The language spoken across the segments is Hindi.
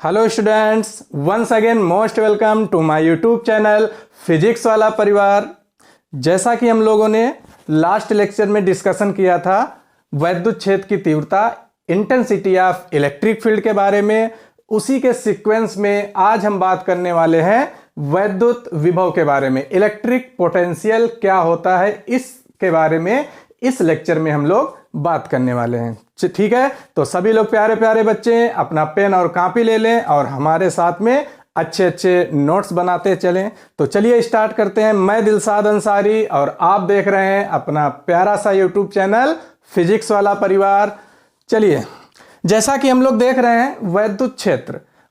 Hello students, once again most welcome to my YouTube channel physics वाला परिवार। जैसा कि हम लोगों ने लास्ट लेक्चर में डिस्कशन किया था वैद्युत क्षेत्र की तीव्रता इंटेंसिटी ऑफ इलेक्ट्रिक फील्ड के बारे में, उसी के सीक्वेंस में आज हम बात करने वाले हैं वैद्युत विभव के बारे में। इलेक्ट्रिक पोटेंशियल क्या होता है इसके बारे में इस लेक्चर में हम लोग बात करने वाले हैं। ठीक है, तो सभी लोग प्यारे प्यारे बच्चे अपना पेन और कॉपी ले लें और हमारे साथ में अच्छे अच्छे नोट्स बनाते चलें। तो चलिए स्टार्ट करते हैं। मैं दिलशाद अंसारी और आप देख रहे हैं अपना प्यारा सा यूट्यूब चैनल फिजिक्स वाला परिवार। चलिए, जैसा कि हम लोग देख रहे हैं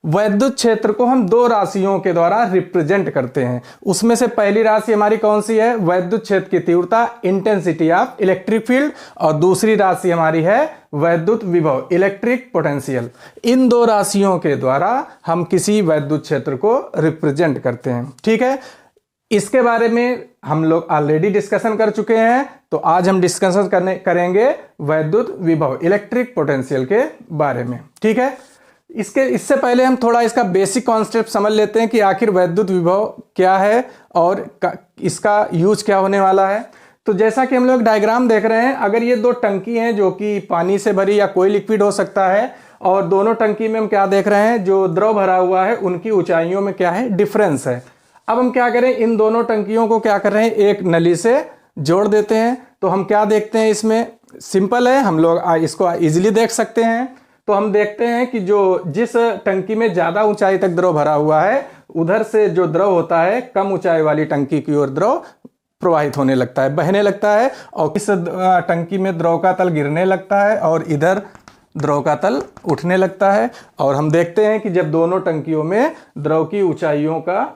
वैद्युत क्षेत्र को हम दो राशियों के द्वारा रिप्रेजेंट करते हैं। उसमें से पहली राशि हमारी कौन सी है? वैद्युत क्षेत्र की तीव्रता इंटेंसिटी ऑफ इलेक्ट्रिक फील्ड, और दूसरी राशि हमारी है वैद्युत विभव इलेक्ट्रिक पोटेंशियल। इन दो राशियों के द्वारा हम किसी वैद्युत क्षेत्र को रिप्रेजेंट करते हैं। ठीक है, इसके बारे में हम लोग ऑलरेडी डिस्कशन कर चुके हैं, तो आज हम डिस्कशन करेंगे वैद्युत विभव इलेक्ट्रिक पोटेंशियल के बारे में। ठीक है, इससे पहले हम थोड़ा इसका बेसिक कॉन्सेप्ट समझ लेते हैं कि आखिर वैद्युत विभव क्या है और इसका यूज क्या होने वाला है। तो जैसा कि हम लोग डायग्राम देख रहे हैं, अगर ये दो टंकी हैं जो कि पानी से भरी या कोई लिक्विड हो सकता है, और दोनों टंकी में हम क्या देख रहे हैं, जो द्रव भरा हुआ है उनकी ऊंचाइयों में क्या है, डिफरेंस है। अब हम क्या करें, इन दोनों टंकियों को क्या कर रहे हैं, एक नली से जोड़ देते हैं। तो हम क्या देखते हैं, इसमें सिंपल है, हम लोग इसको इजिली देख सकते हैं। तो हम देखते हैं कि जिस टंकी में ज्यादा ऊंचाई तक द्रव भरा हुआ है, उधर से जो द्रव होता है कम ऊंचाई वाली टंकी की ओर द्रव प्रवाहित होने लगता है, बहने लगता है, और इस टंकी में द्रव का तल गिरने लगता है और इधर द्रव का तल उठने लगता है। और हम देखते हैं कि जब दोनों टंकियों में द्रव की ऊंचाइयों का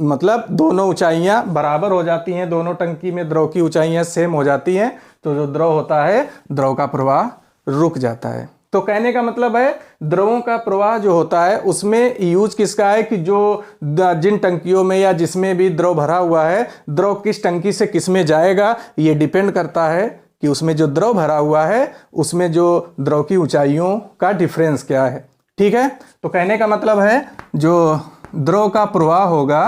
मतलब दोनों ऊंचाइयां बराबर हो जाती हैं, दोनों टंकी में द्रव की ऊंचाइयां सेम हो जाती हैं, तो जो द्रव होता है द्रव का प्रवाह रुक जाता है। तो कहने का मतलब है द्रवों का प्रवाह जो होता है उसमें यूज किसका है कि जिन टंकियों में या जिसमें भी द्रव भरा हुआ है, द्रव किस टंकी से किस में जाएगा ये डिपेंड करता है कि उसमें जो द्रव भरा हुआ है उसमें जो द्रव की ऊंचाइयों का डिफरेंस क्या है। ठीक है, तो कहने का मतलब है जो द्रव का प्रवाह होगा,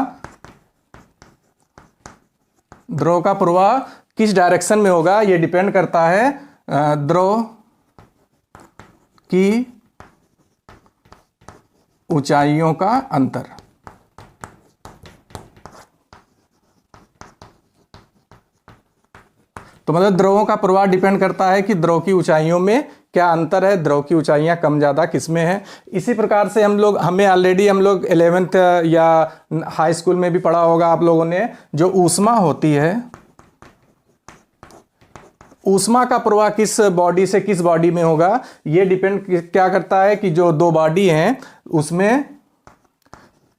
द्रव का प्रवाह किस डायरेक्शन में होगा ये डिपेंड करता है द्रव की ऊंचाइयों का अंतर। तो मतलब द्रवों का प्रवाह डिपेंड करता है कि द्रव की ऊंचाइयों में क्या अंतर है, द्रव की ऊंचाइयां कम ज़्यादा किसमें है। इसी प्रकार से हमें ऑलरेडी हम लोग 11th या हाई स्कूल में भी पढ़ा होगा आप लोगों ने, जो ऊष्मा होती है, ऊष्मा का प्रवाह किस बॉडी से किस बॉडी में होगा ये डिपेंड क्या करता है कि जो दो बॉडी हैं उसमें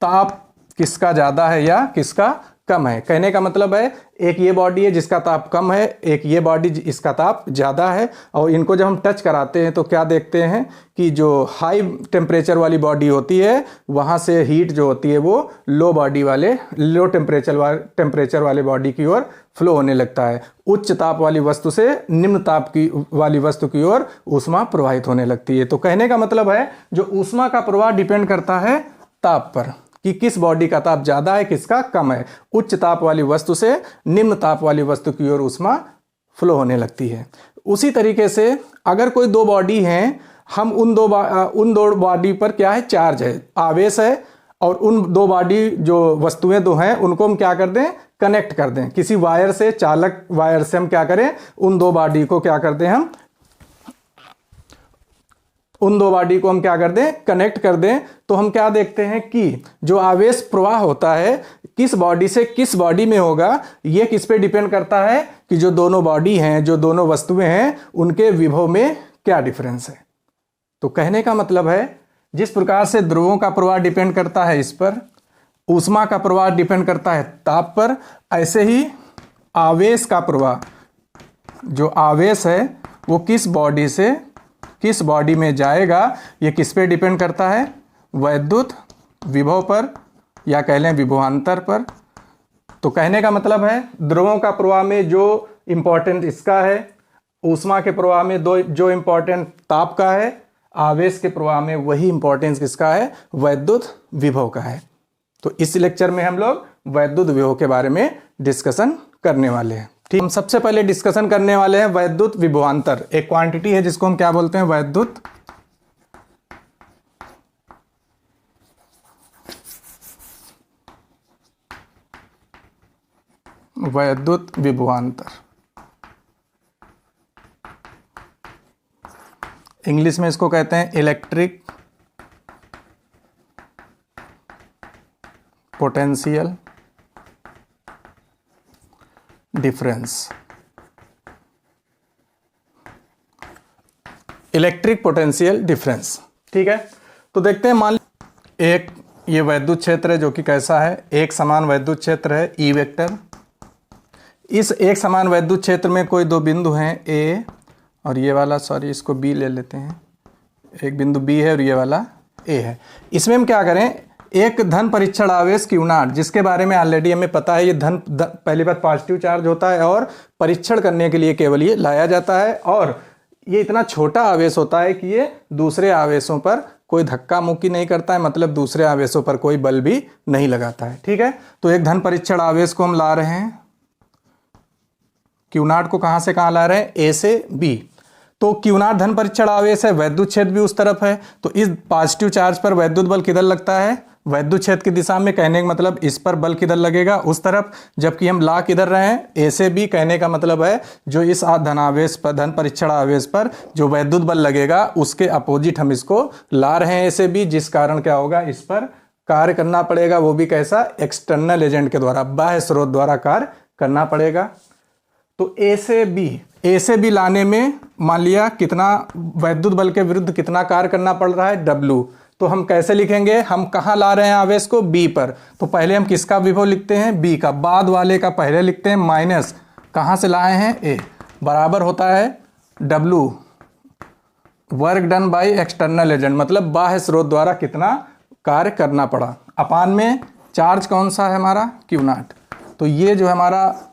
ताप किसका ज़्यादा है या किसका कम है। कहने का मतलब है एक ये बॉडी है जिसका ताप कम है, एक ये बॉडी इसका ताप ज़्यादा है, और इनको जब हम टच कराते हैं तो क्या देखते हैं कि जो हाई टेम्परेचर वाली बॉडी होती है वहाँ से हीट जो होती है वो लो टेम्परेचर वाले बॉडी की ओर फ्लो होने लगता है। उच्च ताप वाली वस्तु से निम्न ताप वाली वस्तु की ओर ऊष्मा प्रवाहित होने लगती है। तो कहने का मतलब है जो ऊष्मा का प्रवाह डिपेंड करता है ताप पर कि किस बॉडी का ताप ज़्यादा है किसका कम है। उच्च ताप वाली वस्तु से निम्न ताप वाली वस्तु की ओर ऊष्मा फ्लो होने लगती है। उसी तरीके से अगर कोई दो बॉडी हैं, हम उन दो बॉडी पर क्या है, चार्ज है, आवेश है, और उन दो बॉडी जो वस्तुएं दो हैं उनको हम क्या कर दें, कनेक्ट कर दें किसी वायर से, चालक वायर से। हम क्या करें, उन दो बॉडी को क्या कर दें, हम क्या कर दें, कनेक्ट कर दें। तो हम क्या देखते हैं कि जो आवेश प्रवाह होता है किस बॉडी से किस बॉडी में होगा, ये किस पे डिपेंड करता है कि जो दोनों बॉडी हैं, जो दोनों वस्तुएं हैं, उनके विभव में क्या डिफरेंस है। तो कहने का मतलब है जिस प्रकार से द्रवों का प्रवाह डिपेंड करता है इस पर, ऊष्मा का प्रवाह डिपेंड करता है ताप पर, ऐसे ही आवेश का प्रवाह, जो आवेश है वो किस बॉडी से किस बॉडी में जाएगा ये किस पे डिपेंड करता है, वैद्युत विभव पर, या कह लें विभवांतर पर। तो कहने का मतलब है द्रवों का प्रवाह में जो इंपॉर्टेंट इसका है, ऊष्मा के प्रवाह में जो इंपॉर्टेंट ताप का है, आवेश के प्रवाह में वही इंपॉर्टेंस किसका है, वैद्युत विभव का है। तो इस लेक्चर में हम लोग वैद्युत विभव के बारे में डिस्कशन करने वाले हैं। ठीक, हम सबसे पहले डिस्कशन करने वाले हैं वैद्युत विभवांतर। एक क्वांटिटी है जिसको हम क्या बोलते हैं, वैद्युत विभवांतर। इंग्लिश में इसको कहते हैं electric potential difference. Electric potential difference. ठीक है, तो देखते हैं, मान एक ये वैद्युत क्षेत्र है जो कि कैसा है, एक समान वैद्युत क्षेत्र है ई वेक्टर। इस एक समान वैद्युत क्षेत्र में कोई दो बिंदु हैं ए और ये वाला, सॉरी इसको बी ले लेते हैं, एक बिंदु बी है और ये वाला ए है। इसमें हम क्या करें, एक धन परीक्षण आवेश Q0 जिसके बारे में ऑलरेडी हमें पता है, ये पहली बात पॉजिटिव चार्ज होता है और परीक्षण करने के लिए केवल ये लाया जाता है, और ये इतना छोटा आवेश होता है कि ये दूसरे आवेशों पर कोई धक्का मुक्की नहीं करता है, मतलब दूसरे आवेशों पर कोई बल भी नहीं लगाता है। ठीक है, तो एक धन परीक्षण आवेश को हम ला रहे हैं, Q0 को कहाँ से कहाँ ला रहे हैं, ए से बी। तो Q0 धन परीक्षण आवेश है, वैद्युत क्षेत्र भी उस तरफ है, तो इस पॉजिटिव चार्ज पर वैद्युत बल किधर लगता है, वैद्युत क्षेत्र की दिशा में। कहने का मतलब इस पर बल किधर लगेगा, उस तरफ, जबकि हम ला किधर रहे हैं, ए से बी। कहने का मतलब है जो इस धनावेश पर, धन परीक्षण आवेश पर जो वैद्युत बल लगेगा उसके अपोजिट हम इसको ला रहे हैं ए से बी, जिस कारण क्या होगा, इस पर कार्य करना पड़ेगा, वो भी कैसा, एक्सटर्नल एजेंट के द्वारा, बाह्य स्रोत द्वारा कार्य करना पड़ेगा। तो ए से बी लाने में मान लिया कितना वैद्युत बल के विरुद्ध कितना कार्य करना पड़ रहा है, W। तो हम कैसे लिखेंगे, हम कहाँ ला रहे हैं आवेश को, B पर। तो पहले हम किसका विभव लिखते हैं, B का, बाद वाले का पहले लिखते हैं, माइनस कहाँ से लाए हैं, A, बराबर होता है W work done by external agent, मतलब बाह्य स्रोत द्वारा कितना कार्य करना पड़ा, अपान में चार्ज कौन सा है हमारा, Q0। तो ये जो हमारा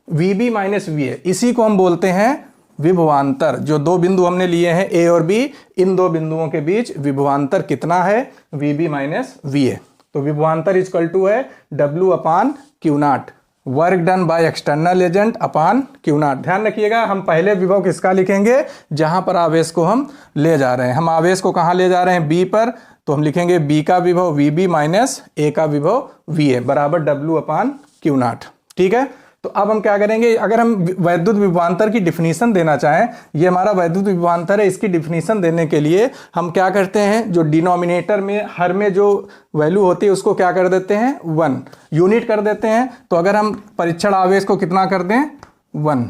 VB माइनस VA, इसी को हम बोलते हैं विभवांतर। जो दो बिंदु हमने लिए हैं A और B, इन दो बिंदुओं के बीच विभवांतर कितना है, VB माइनस VA। तो विभवांतर इक्वल टू है W upon Q0, work done by external agent upon Q0। ध्यान रखिएगा, हम पहले विभव किसका लिखेंगे, जहां पर आवेश को हम ले जा रहे हैं। हम आवेश को कहां ले जा रहे हैं, B पर, तो हम लिखेंगे B का विभव VB माइनस A का विभव VA बराबर W अपान Q0। ठीक है, तो अब हम क्या करेंगे, अगर हम वैद्युत विभवांतर की डिफिनीशन देना चाहें, ये हमारा वैद्युत विभवांतर है, इसकी डिफिनीशन देने के लिए हम क्या करते हैं, जो डिनोमिनेटर में हर में जो वैल्यू होती है उसको क्या कर देते हैं, 1 यूनिट कर देते हैं। तो अगर हम परीक्षण आवेश को कितना कर दें, 1,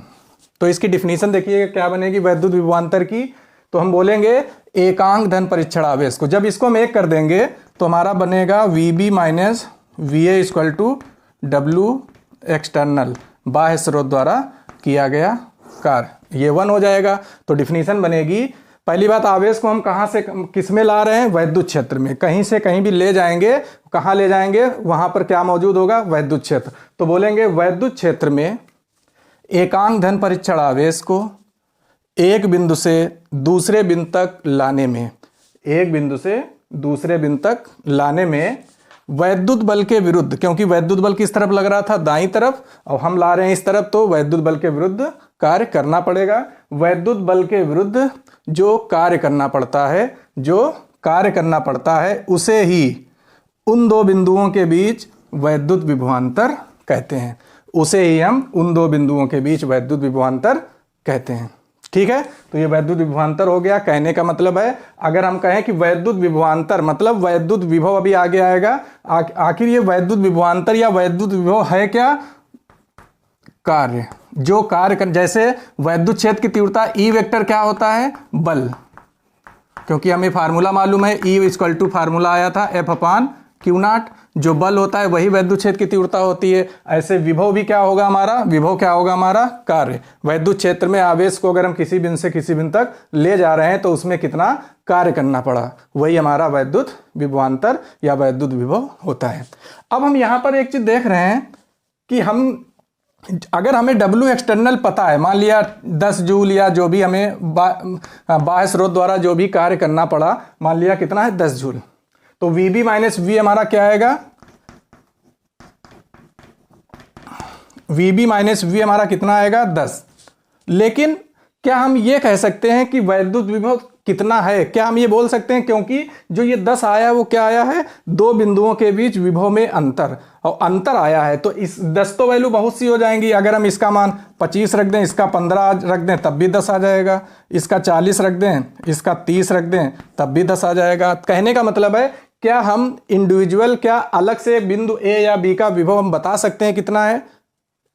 तो इसकी डिफिनीशन देखिएगा क्या बनेगी वैद्युत विभवांतर की। तो हम बोलेंगे एकांक धन परीक्षण आवेश को, जब इसको हम एक कर देंगे तो हमारा बनेगा VB minus VA equal to W external, बाह्य स्रोत द्वारा किया गया कार्य, ये 1 हो जाएगा। तो डिफिनीशन बनेगी, पहली बात आवेश को हम कहाँ से किस में ला रहे हैं, वैद्युत क्षेत्र में। कहीं से कहीं भी ले जाएंगे, कहाँ ले जाएंगे, वहां पर क्या मौजूद होगा, वैद्युत क्षेत्र। तो बोलेंगे वैद्युत क्षेत्र में एकांक धन परीक्षण आवेश को एक बिंदु से दूसरे बिंदु तक लाने में, एक बिंदु से दूसरे बिंदु तक लाने में वैद्युत बल के विरुद्ध, क्योंकि वैद्युत बल किस तरफ लग रहा था, दाईं तरफ, और हम ला रहे हैं इस तरफ, तो वैद्युत बल के विरुद्ध कार्य करना पड़ेगा। वैद्युत बल के विरुद्ध जो कार्य करना पड़ता है, जो कार्य करना पड़ता है, उसे ही उन दो बिंदुओं के बीच वैद्युत विभवांतर कहते हैं, उसे ही हम उन दो बिंदुओं के बीच वैद्युत विभवांतर कहते हैं। ठीक है, तो ये वैद्युत विभवांतर हो गया। कहने का मतलब है, अगर हम कहें कि वैद्युत विभवांतर मतलब वैद्युत विभव, अभी आगे आएगा, आखिर ये वैद्युत विभवांतर या वैद्युत विभव है क्या, कार्य, जो कार्य कर, जैसे वैद्युत क्षेत्र की तीव्रता E वेक्टर क्या होता है, बल, क्योंकि हमें फार्मूला मालूम है, E इक्वल टू फार्मूला आया था F अपान Q0, जो बल होता है वही वैद्युत क्षेत्र की तीव्रता होती है। ऐसे विभव भी क्या होगा हमारा, विभव क्या होगा हमारा, कार्य। वैद्युत क्षेत्र में आवेश को अगर हम किसी बिंदु से किसी बिंदु तक ले जा रहे हैं तो उसमें कितना कार्य करना पड़ा, वही हमारा वैद्युत विभवांतर या वैद्युत विभव होता है। अब हम यहाँ पर एक चीज देख रहे हैं कि हम अगर हमें W एक्सटर्नल पता है, मान लिया 10 जूल या जो भी हमें बाह्य स्रोत द्वारा जो भी कार्य करना पड़ा, मान लिया कितना है 10 जूल, तो VB माइनस V हमारा क्या आएगा, VB माइनस V हमारा कितना आएगा 10। लेकिन क्या हम ये कह सकते हैं कि वैद्युत विभव कितना है, क्या हम ये बोल सकते हैं? क्योंकि जो ये 10 आया वो क्या आया है, दो बिंदुओं के बीच विभव में अंतर, और अंतर आया है, तो इस 10 तो वैल्यू बहुत सी हो जाएंगी। अगर हम इसका मान 25 रख दें, इसका 15 रख दें तब भी 10 आ जाएगा, इसका 40 रख दें, इसका 30 रख दें तब भी 10 आ जाएगा। कहने का मतलब है क्या हम इंडिविजुअल, क्या अलग से बिंदु ए या बी का विभव हम बता सकते हैं कितना है?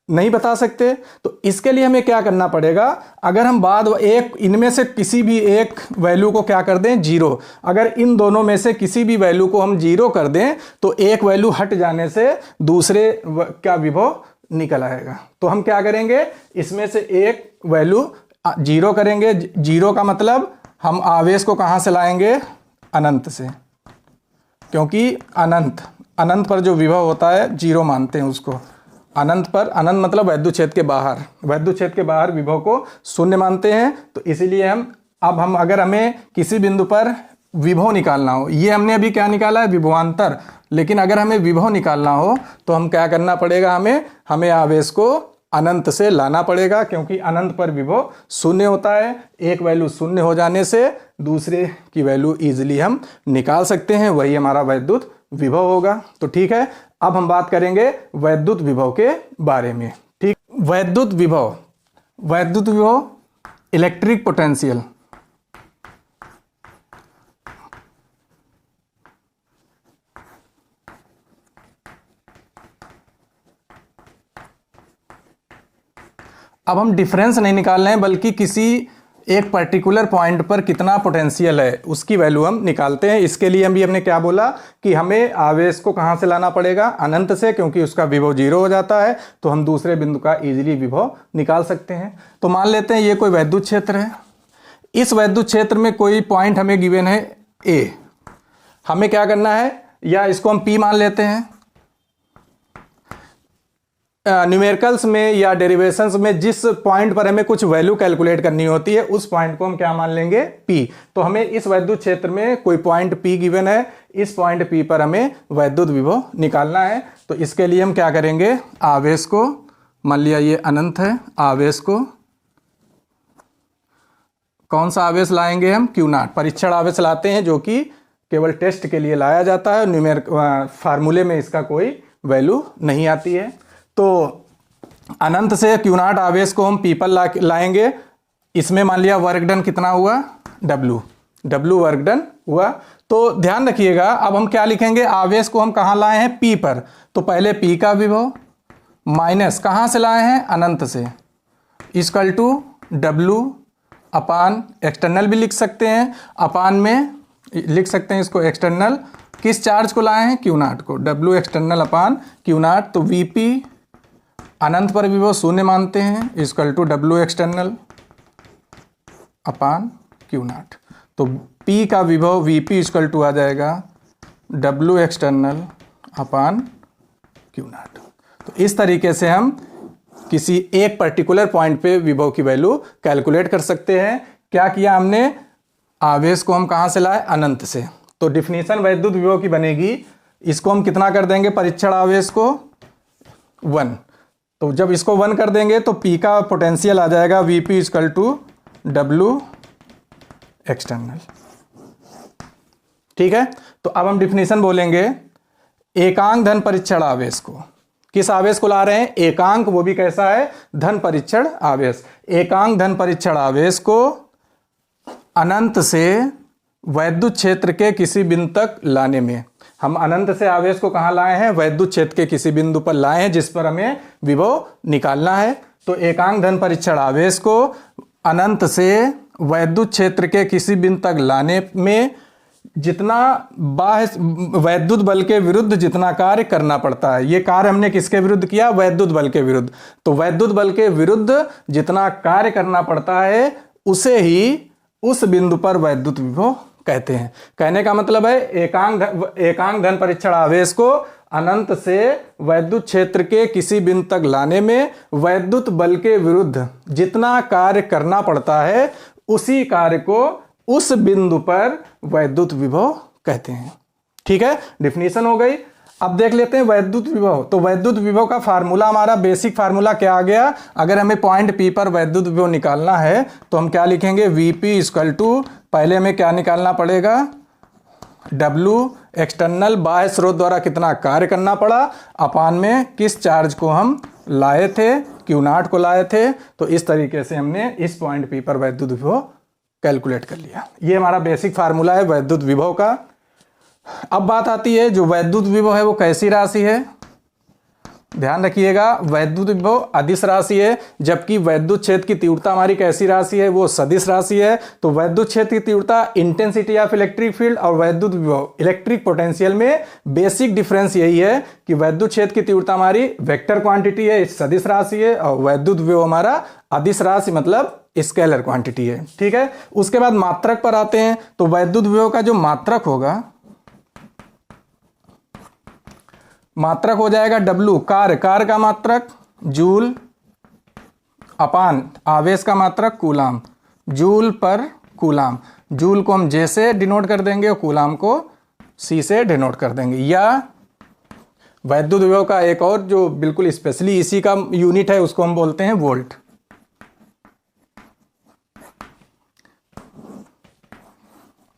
नहीं बता सकते। तो इसके लिए हमें क्या करना पड़ेगा, अगर हम बाद एक इनमें से किसी भी एक वैल्यू को क्या कर दें, जीरो, अगर इन दोनों में से किसी भी वैल्यू को हम जीरो कर दें तो एक वैल्यू हट जाने से दूसरे का विभव निकल आएगा। तो हम क्या करेंगे, इसमें से एक वैल्यू जीरो करेंगे। जीरो का मतलब हम आवेश को कहां से लाएंगे, अनंत से, क्योंकि अनंत पर जो विभव होता है जीरो मानते हैं उसको। अनंत पर, अनंत मतलब वैद्युत क्षेत्र के बाहर, वैद्युत क्षेत्र के बाहर विभव को शून्य मानते हैं। तो इसीलिए हम अगर हमें किसी बिंदु पर विभव निकालना हो, ये हमने अभी क्या निकाला है, विभवांतर, लेकिन अगर हमें विभव निकालना हो तो हम क्या करना पड़ेगा, हमें आवेश को अनंत से लाना पड़ेगा, क्योंकि अनंत पर विभव शून्य होता है। एक वैल्यू शून्य हो जाने से दूसरे की वैल्यू इजीली हम निकाल सकते हैं, वही हमारा वैद्युत विभव होगा। तो ठीक है, अब हम बात करेंगे वैद्युत विभव के बारे में। ठीक, वैद्युत विभव इलेक्ट्रिक पोटेंशियल। अब हम डिफरेंस नहीं निकाल रहे हैं, बल्कि किसी एक पर्टिकुलर पॉइंट पर कितना पोटेंशियल है उसकी वैल्यू हम निकालते हैं। इसके लिए हमने क्या बोला कि हमें आवेश को कहां से लाना पड़ेगा, अनंत से, क्योंकि उसका विभव जीरो हो जाता है, तो हम दूसरे बिंदु का इजीली विभव निकाल सकते हैं। तो मान लेते हैं ये कोई वैद्युत क्षेत्र है, इस वैद्युत क्षेत्र में कोई पॉइंट हमें गिवन है ए, हमें क्या करना है, या इसको हम P मान लेते हैं। न्यूमेरिकल्स में या डेरिवेशंस में जिस पॉइंट पर हमें कुछ वैल्यू कैलकुलेट करनी होती है उस पॉइंट को हम क्या मान लेंगे, P। तो हमें इस वैद्युत क्षेत्र में कोई पॉइंट P गिवन है, इस पॉइंट P पर हमें वैद्युत विभव निकालना है। तो इसके लिए हम क्या करेंगे, आवेश को, मान लिया ये अनंत है, आवेश को, कौन सा आवेश लाएंगे हम, Q0, परीक्षण आवेश लाते हैं, जो कि केवल टेस्ट के लिए लाया जाता है, न्यूमेरिक फार्मूले में इसका कोई वैल्यू नहीं आती है। तो अनंत से Q0 आवेश को हम P पर लाएंगे। इसमें मान लिया वर्क डन कितना हुआ, W वर्क डन हुआ। तो ध्यान रखिएगा, अब हम क्या लिखेंगे, आवेश को हम कहाँ लाए हैं, P पर, तो पहले P का विभव माइनस कहाँ से लाए हैं, अनंत से, equal to W upon, external भी लिख सकते हैं, अपान में लिख सकते हैं इसको एक्सटर्नल, किस चार्ज को लाए हैं, Q0 को, W एक्सटर्नल अपान Q0। तो VP अनंत पर विभव शून्य मानते हैं, equal to W external upon Q0। तो P का विभव VP इक्वल टू आ जाएगा W एक्सटर्नल अपान Q0। तो इस तरीके से हम किसी एक पर्टिकुलर पॉइंट पे विभव की वैल्यू कैलकुलेट कर सकते हैं। क्या किया हमने, आवेश को हम कहाँ से लाए, अनंत से। तो डिफिनीशन वैद्युत विभव की बनेगी, इसको हम कितना कर देंगे, परीक्षण आवेश को 1। तो जब इसको 1 कर देंगे तो P का पोटेंशियल आ जाएगा VP equal to W external. ठीक है, तो अब हम डिफिनीशन बोलेंगे, एकांक धन परीक्षण आवेश को, किस आवेश को ला रहे हैं, एकांक, वो भी कैसा है, धन परीक्षण आवेश। एकांक धन परीक्षण आवेश को अनंत से वैद्युत क्षेत्र के किसी बिंदु तक लाने में, हम अनंत से आवेश को कहाँ लाए हैं, वैद्युत क्षेत्र के किसी बिंदु पर लाए हैं जिस पर हमें विभव निकालना है। तो एकांक धन परीक्षण आवेश को अनंत से वैद्युत क्षेत्र के किसी बिंदु तक लाने में जितना बाह्य वैद्युत बल के विरुद्ध जितना कार्य करना पड़ता है, ये कार्य हमने किसके विरुद्ध किया, वैद्युत बल के विरुद्ध। तो वैद्युत बल के विरुद्ध जितना कार्य करना पड़ता है उसे ही उस बिंदु पर वैद्युत विभव कहते हैं। कहने का मतलब है एकांक धन परीक्षण आवेश को अनंत से वैद्युत क्षेत्र के किसी बिंदु तक लाने में वैद्युत बल के विरुद्ध जितना कार्य करना पड़ता है उसी कार्य को उस बिंदु पर वैद्युत विभव कहते हैं। ठीक है, डिफिनीशन हो गई। अब देख लेते हैं वैद्युत विभव। तो वैद्युत विभव का फार्मूला, हमारा बेसिक फार्मूला क्या आ गया? अगर हमें पॉइंट P पर वैद्युत विभव निकालना है तो हम क्या लिखेंगे? Vp इक्वल टू, पहले हमें क्या निकालना पड़ेगा? W एक्सटर्नल, बाह्य स्रोत द्वारा कितना कार्य करना पड़ा, अपान में किस चार्ज को हम लाए थे, Q0 को लाए थे। तो इस तरीके से हमने इस पॉइंट P पर वैद्युत विभव कैलकुलेट कर लिया। ये हमारा बेसिक फार्मूला है वैद्युत विभव का। अब बात आती है जो वैद्युत विभव है वो कैसी राशि है? ध्यान रखिएगा, वैद्युत विभव अदिश राशि है, जबकि वैद्युत क्षेत्र की तीव्रता हमारी कैसी राशि है? वो सदिश राशि है। तो वैद्युत क्षेत्र की तीव्रता इंटेंसिटी ऑफ इलेक्ट्रिक फील्ड और वैद्युत विभव इलेक्ट्रिक पोटेंशियल में बेसिक डिफरेंस यही है कि वैद्युत क्षेत्र की तीव्रता हमारी वेक्टर क्वांटिटी है, सदिश राशि है, और वैद्युत विभव हमारा अदिश राशि मतलब स्केलर क्वांटिटी है। ठीक है, उसके बाद मात्रक पर आते हैं। तो वैद्युत विभव का जो मात्रक होगा, मात्रक हो जाएगा W, कार्य का मात्रक जूल, अपान आवेश का मात्रक कूलाम, जूल पर कूलाम। जूल को हम J से डिनोट कर देंगे और कूलाम को C से डिनोट कर देंगे। या वैद्युत विभव का एक और जो बिल्कुल स्पेशली इसी का यूनिट है उसको हम बोलते हैं वोल्ट।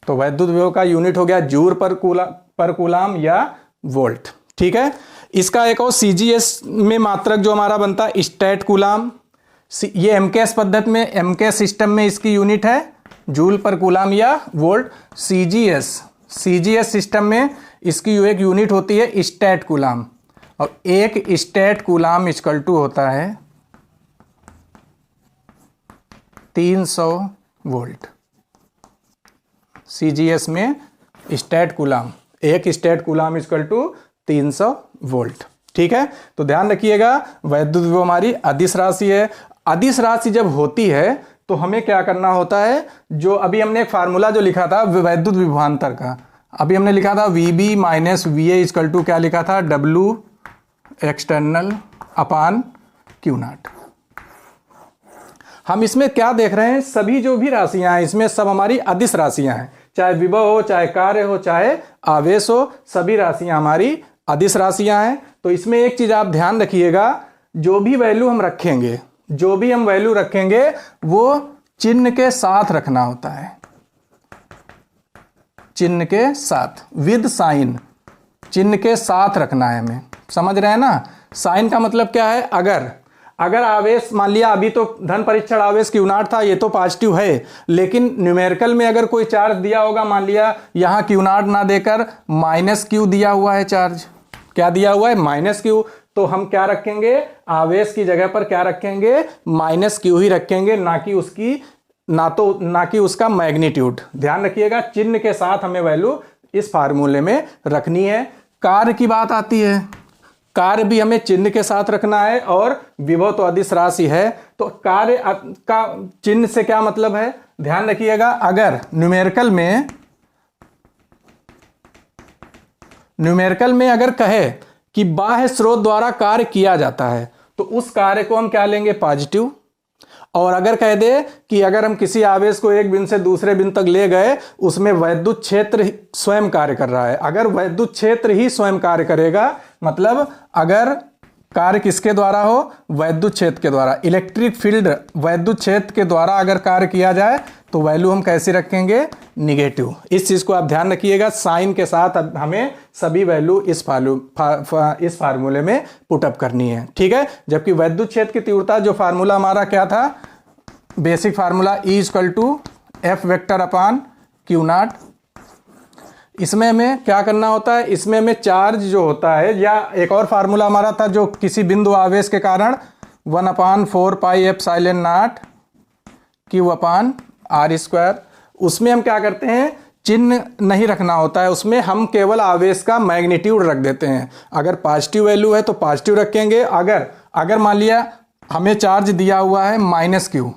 तो वैद्युत विभव का यूनिट हो गया जूल पर कूलाम या वोल्ट। ठीक है, इसका एक और CGS में मात्रक जो हमारा बनता है स्टैट कूलाम। ये MKS पद्धति में, MKS सिस्टम में इसकी यूनिट है जूल पर कूलाम या वोल्ट। CGS सिस्टम में इसकी एक यूनिट होती है स्टैट कूलाम, और एक स्टैट कूलाम इक्वल टू होता है 300 वोल्ट। CGS में स्टैट कूलाम, एक स्टैट कूलाम इक्वल टू 300 वोल्ट। ठीक है, तो ध्यान रखिएगा वैद्युत विभव हमारी अदिश राशि है। अदिश राशि जब होती है तो हमें क्या करना होता है? जो अभी हमने एक फार्मूला जो लिखा था वैद्युत विभवांतर का, अभी हमने लिखा था VB minus VA equal to क्या लिखा था? W external upon Q0। हम इसमें क्या देख रहे हैं? सभी जो भी राशियां हैं इसमें सब हमारी अदिश राशियां हैं, चाहे विभव हो, चाहे कार्य हो, चाहे आवेश हो, सभी राशियां हमारी अदिश राशियां हैं। तो इसमें एक चीज आप ध्यान रखिएगा, जो भी वैल्यू हम रखेंगे वो चिन्ह के साथ रखना होता है, चिन्ह के साथ, विद साइन, चिन्ह के साथ रखना है हमें। समझ रहे हैं ना? साइन का मतलब क्या है? अगर आवेश, मान लिया अभी तो धन परीक्षण आवेश Q0 था, ये तो पॉजिटिव है, लेकिन न्यूमेरिकल में अगर कोई चार्ज दिया होगा, मान लिया यहाँ Q0 ना देकर -Q दिया हुआ है चार्ज, क्या दिया हुआ है? -Q, तो हम क्या रखेंगे? आवेश की जगह पर क्या रखेंगे? -Q ही रखेंगे, ना कि उसका मैग्नीट्यूड। ध्यान रखिएगा, चिन्ह के साथ हमें वैल्यू इस फार्मूले में रखनी है। कार्य की बात आती है, कार्य भी हमें चिन्ह के साथ रखना है, और विभव तो अदिश राशि है, तो कार्य का चिन्ह से क्या मतलब है? ध्यान रखिएगा, अगर न्यूमेरिकल में अगर कहे कि बाह्य स्रोत द्वारा कार्य किया जाता है तो उस कार्य को हम क्या लेंगे? पॉजिटिव। और अगर कह दे कि अगर हम किसी आवेश को एक बिंदु से दूसरे बिंदु तक ले गए, उसमें वैद्युत क्षेत्र स्वयं कार्य कर रहा है, अगर वैद्युत क्षेत्र ही स्वयं कार्य करेगा, मतलब अगर कार्य किसके द्वारा हो? वैद्युत क्षेत्र के द्वारा, इलेक्ट्रिक फील्ड वैद्युत क्षेत्र के द्वारा अगर कार्य किया जाए तो वैल्यू हम कैसे रखेंगे? निगेटिव। इस चीज को आप ध्यान रखिएगा, साइन के साथ हमें सभी वैल्यू इस फार्मूले में पुटअप करनी है। ठीक है, जबकि वैद्युत क्षेत्र की तीव्रता जो फार्मूला हमारा क्या था? Basic formula E equal to F vector upon Q0। इसमें हमें क्या करना होता है? इसमें हमें चार्ज जो होता है, या एक और फार्मूला हमारा था जो किसी बिंदु आवेश के कारण 1/4 pi epsilon not Q upon R²। उसमें हम क्या करते हैं? चिन्ह नहीं रखना होता है, उसमें हम केवल आवेश का मैग्नीट्यूड रख देते हैं। अगर पॉजिटिव वैल्यू है तो पॉजिटिव रखेंगे, अगर मान लिया हमें चार्ज दिया हुआ है -Q,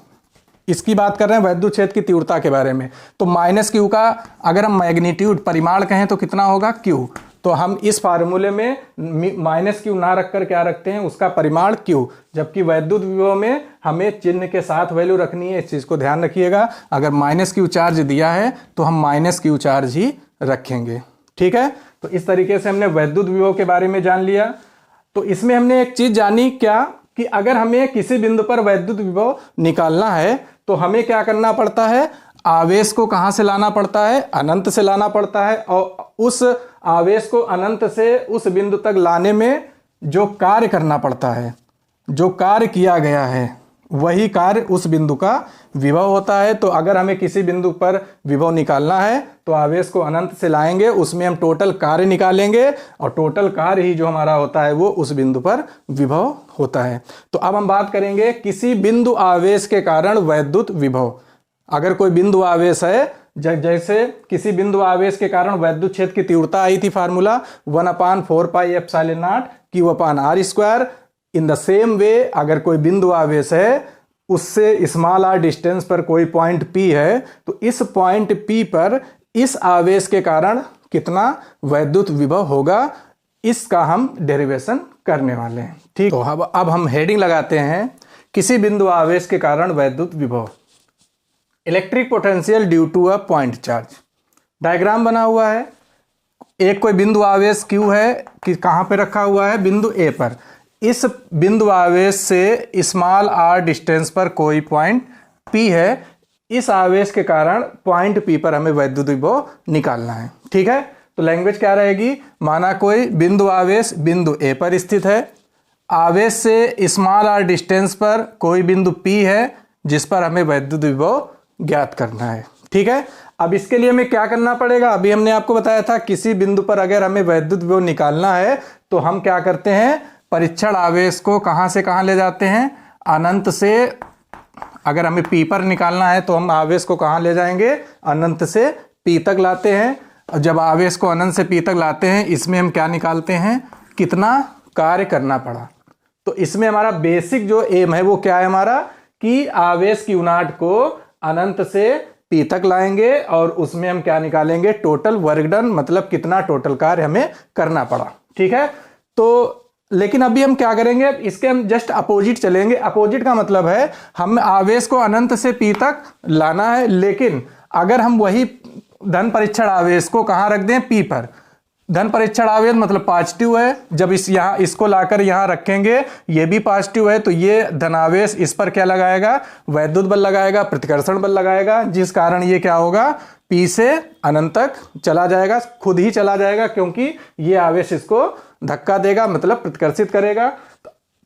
इसकी बात कर रहे हैं वैद्युत क्षेत्र की तीव्रता के बारे में, तो -Q का अगर हम मैग्नीट्यूड परिमाण कहें तो कितना होगा? Q। तो हम इस फार्मूले में माइनस क्यू ना रखकर क्या रखते हैं, उसका परिमाण क्यू, जबकि वैद्युत विभव में हमें चिन्ह के साथ वैल्यू रखनी है। इस चीज़ को ध्यान रखिएगा, अगर माइनस क्यू चार्ज दिया है तो हम माइनस क्यू चार्ज ही रखेंगे। ठीक है, तो इस तरीके से हमने वैद्युत विभव के बारे में जान लिया। तो इसमें हमने एक चीज़ जानी क्या, कि अगर हमें किसी बिंदु पर वैद्युत विभव निकालना है तो हमें क्या करना पड़ता है, आवेश को कहाँ से लाना पड़ता है, अनंत से लाना पड़ता है, और उस आवेश को अनंत से उस बिंदु तक लाने में जो कार्य करना पड़ता है, जो कार्य किया गया है, वही कार्य उस बिंदु का विभव होता है। तो अगर हमें किसी बिंदु पर विभव निकालना है तो आवेश को अनंत से लाएंगे, उसमें हम टोटल कार्य निकालेंगे, और टोटल कार्य ही जो हमारा होता है वो उस बिंदु पर विभव होता है। तो अब हम बात करेंगे किसी बिंदु आवेश के कारण वैद्युत विभव। अगर कोई बिंदु आवेश है, जैसे किसी बिंदु आवेश के कारण वैद्युत क्षेत्र की तीव्रता आई थी, formula 1/4πε0 Q/r²। In the same way अगर कोई बिंदु आवेश है, उससे स्मॉल r डिस्टेंस पर कोई पॉइंट P है, तो इस पॉइंट P पर इस आवेश के कारण कितना वैद्युत विभव होगा, इसका हम डेरिवेशन करने वाले हैं। ठीक, तो अब हम हेडिंग लगाते हैं, किसी बिंदु आवेश के कारण वैद्युत विभव। Electric potential due to a point charge. Diagram बना हुआ है, एक कोई बिंदु आवेश Q है कि कहाँ पे रखा हुआ है, बिंदु A पर। इस बिंदु आवेश से स्मॉल r डिस्टेंस पर कोई पॉइंट P है, इस आवेश के कारण पॉइंट P पर हमें वैद्युत विभव निकालना है। ठीक है, तो लैंग्वेज क्या रहेगी, माना कोई बिंदु आवेश बिंदु A पर स्थित है, आवेश से स्मॉल r डिस्टेंस पर कोई बिंदु P है जिस पर हमें वैद्युत विभव ज्ञात करना है। ठीक है, अब इसके लिए हमें क्या करना पड़ेगा, अभी हमने आपको बताया था किसी बिंदु पर अगर हमें वैद्युत विभव निकालना है तो हम क्या करते हैं, परीक्षण आवेश को कहाँ से कहाँ ले जाते हैं, अनंत से। अगर हमें P पर निकालना है तो हम आवेश को कहाँ ले जाएंगे, अनंत से P तक लाते हैं। और जब आवेश को अनंत से P तक लाते हैं, इसमें हम क्या निकालते हैं, कितना कार्य करना पड़ा। तो इसमें हमारा बेसिक जो एम है वो क्या है हमारा, कि आवेश Q0 को अनंत से P तक लाएंगे और उसमें हम क्या निकालेंगे, टोटल वर्क डन, मतलब कितना टोटल कार्य हमें करना पड़ा। ठीक है, तो लेकिन अभी हम क्या करेंगे, इसके हम जस्ट अपोजिट चलेंगे। अपोजिट का मतलब है हम आवेश को अनंत से P तक लाना है, लेकिन अगर हम वही धन परीक्षण आवेश को कहाँ रख दें, P पर। धन परीक्षण आवेश मतलब पॉजिटिव है, जब इसको लाकर यहाँ रखेंगे, ये भी पॉजिटिव है, तो ये धनावेश इस पर क्या लगाएगा, वैद्युत बल लगाएगा, प्रतिकर्षण बल लगाएगा, जिस कारण ये क्या होगा, P से अनंत तक चला जाएगा, खुद ही चला जाएगा, क्योंकि ये आवेश इसको धक्का देगा, मतलब प्रतिकर्षित करेगा।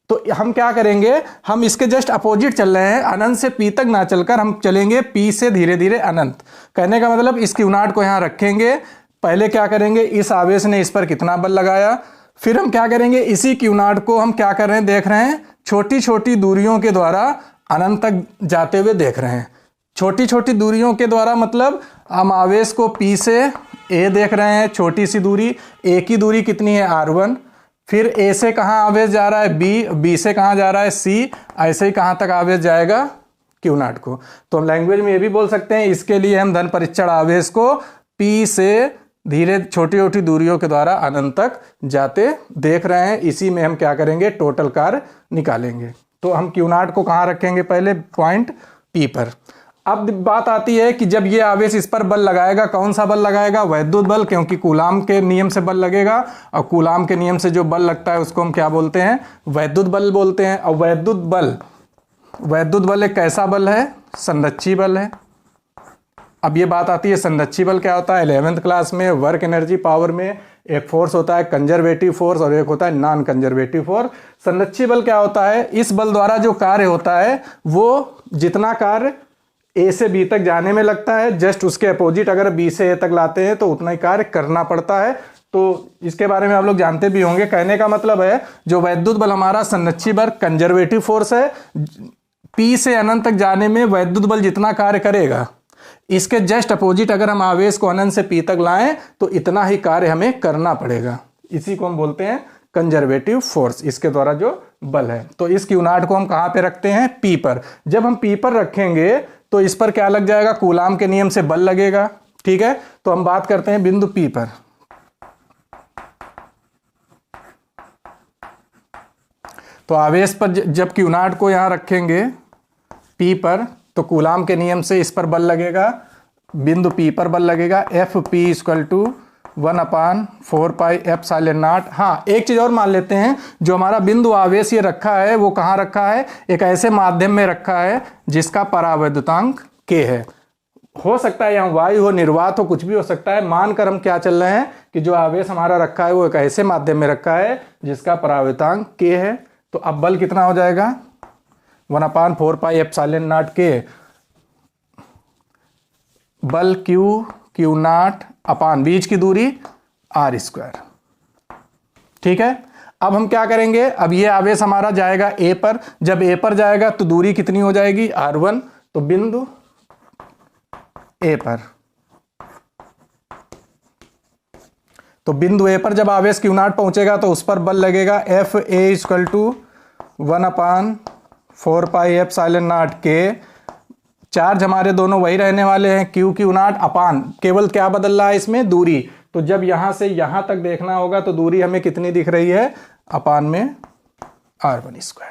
तो हम क्या करेंगे, हम इसके जस्ट अपोजिट चल रहे हैं, अनंत से P तक ना चलकर हम चलेंगे P से धीरे धीरे अनंत। कहने का मतलब इस Q0 को यहाँ रखेंगे, पहले क्या करेंगे, इस आवेश ने इस पर कितना बल लगाया, फिर हम क्या करेंगे, इसी Q0 को हम क्या कर रहे हैं, देख रहे हैं, छोटी छोटी दूरियों के द्वारा अनंत तक जाते हुए देख रहे हैं। छोटी छोटी दूरियों के द्वारा मतलब हम आवेश को P से A देख रहे हैं, छोटी सी दूरी, A की दूरी कितनी है, R1, फिर A से कहाँ आवेश जा रहा है, B से कहाँ जा रहा है, C, ऐसे ही कहाँ तक आवेश जाएगा, Q0 को। तो हम लैंग्वेज में ये भी बोल सकते हैं, इसके लिए हम धन परीक्षण आवेश को P से धीरे छोटी छोटी दूरियों के द्वारा अनंत तक जाते देख रहे हैं, इसी में हम क्या करेंगे, टोटल कार्य निकालेंगे। तो हम Q0 को कहाँ रखेंगे, पहले पॉइंट P पर। अब बात आती है कि जब ये आवेश इस पर बल लगाएगा, कौन सा बल लगाएगा, वैद्युत बल, क्योंकि कूलाम के नियम से बल लगेगा, और कूलाम के नियम से जो बल लगता है उसको हम क्या बोलते हैं, वैद्युत बल बोलते हैं। और वैद्युत बल एक कैसा बल है, संरक्षी बल है। अब ये बात आती है संरक्षी बल क्या होता है, 11th क्लास में वर्क एनर्जी पावर में एक फोर्स होता है कंजर्वेटिव फोर्स और एक होता है नॉन कंजर्वेटिव फोर्स। संरक्षी बल क्या होता है, इस बल द्वारा जो कार्य होता है वो जितना कार्य A से B तक जाने में लगता है, जस्ट उसके अपोजिट अगर B से A तक लाते हैं तो उतना ही कार्य करना पड़ता है। तो इसके बारे में आप लोग जानते भी होंगे। कहने का मतलब है जो वैद्युत बल हमारा संरक्षी बल कंजर्वेटिव फोर्स है, P से अनंत तक जाने में वैद्युत बल जितना कार्य करेगा, इसके जस्ट अपोजिट अगर हम आवेश को अनंत से P तक लाएं तो इतना ही कार्य हमें करना पड़ेगा। इसी को हम बोलते हैं कंजर्वेटिव फोर्स, इसके द्वारा जो बल है। तो इस Q0 को हम कहाँ पे रखते हैं, P पर। जब हम P पर रखेंगे तो इस पर क्या लग जाएगा, कूलाम के नियम से बल लगेगा। ठीक है, तो हम बात करते हैं बिंदु P पर। तो आवेश पर जब क्यू नॉट को यहाँ रखेंगे P पर, तो कूलाम के नियम से इस पर बल लगेगा, बिंदु P पर बल लगेगा। F P equal to 1/4πε0। हाँ, एक चीज और मान लेते हैं, जो हमारा बिंदु आवेश ये रखा है वो कहाँ रखा है, एक ऐसे माध्यम में रखा है जिसका परावैद्युतांक k है। हो सकता है यहाँ वायु हो, निर्वात हो, कुछ भी हो सकता है। मानकर हम क्या चल रहे हैं कि जो आवेश हमारा रखा है वो एक ऐसे माध्यम में रखा है जिसका परावैद्युतांक k है। तो अब बल कितना हो जाएगा, 1/4πε0 k, बल क्यू नॉट अपान बीच की दूरी r²। ठीक है, अब हम क्या करेंगे, अब ये आवेश हमारा जाएगा A पर, जब A पर जाएगा तो दूरी कितनी हो जाएगी, r1। तो बिंदु A पर, तो बिंदु A पर जब आवेश क्यू नॉट पहुंचेगा तो उस पर बल लगेगा F A equal to 1/4πε0 k। Charge हमारे दोनों वही रहने वाले हैं, क्यू नॉट अपान, केवल क्या बदल रहा है इसमें, दूरी। तो जब यहां से यहां तक देखना होगा तो दूरी हमें कितनी दिख रही है, अपान में r1²।